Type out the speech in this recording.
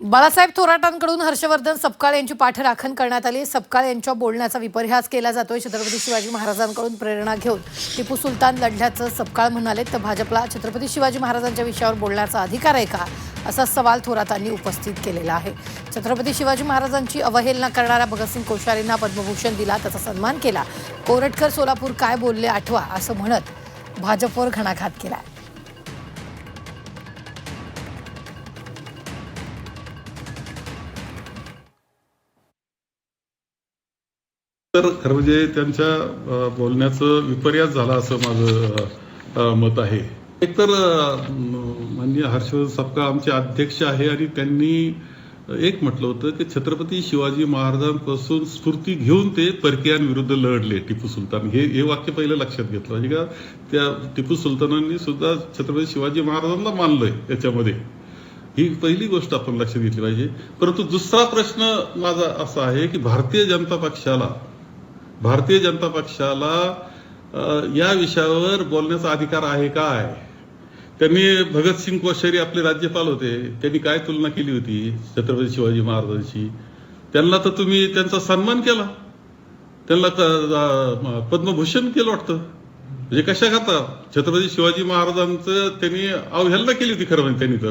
बाळासाहेब थोराटांकडून हर्षवर्धन सपकाळ यांची पाठराखण करण्यात आली। सपकाळ यांच्या बोलण्याचा विपर्यास केला जातोय। छत्रपती शिवाजी महाराजांकडून प्रेरणा घेऊन टिपू सुलतान लढल्याचं सपकाळ म्हणाले। तर भाजपला छत्रपती शिवाजी महाराजांच्या विषयावर बोलण्याचा अधिकार आहे का, असा सवाल थोरातांनी उपस्थित केलेला आहे। छत्रपती शिवाजी महाराजांची अवहेलना करणाऱ्या भगतसिंग कोश्यारींना पद्मभूषण दिला, त्याचा सन्मान केला। कोरटकर सोलापूर काय बोलले आठवा, असं म्हणत भाजपवर घणाघात केला। तर खरं म्हणजे त्यांच्या बोलण्याचं विपर्यास झाला असं माझं मत आहे। एकतर माननीय हर्षवर्धन सपकाळ आमचे अध्यक्ष आहे आणि त्यांनी एक म्हटलं होतं की छत्रपती शिवाजी महाराजांपासून स्फूर्ती घेऊन ते परकीयांविरुद्ध लढले टिपू सुलतान। हे वाक्य पहिलं लक्षात घेतलं म्हणजे का त्या टिपू सुलतानांनी सुद्धा छत्रपती शिवाजी महाराजांना मानलंय याच्यामध्ये, ही पहिली गोष्ट आपण लक्षात घेतली पाहिजे। परंतु दुसरा प्रश्न माझा असा आहे की भारतीय जनता पक्षाला या विषयावर बोलण्याचा अधिकार आहे काय? त्यांनी भगतसिंग कोश्यारी आपले राज्यपाल होते, त्यांनी काय तुलना केली होती छत्रपती शिवाजी महाराजांची? त्यांना तर तुम्ही त्यांचा सन्मान केला, त्यांना पद्मभूषण केलं वाटतं। म्हणजे कशा करता छत्रपती शिवाजी महाराजांचं त्यांनी अवहेलना केली होती खरं म्हणजे त्यांनी तर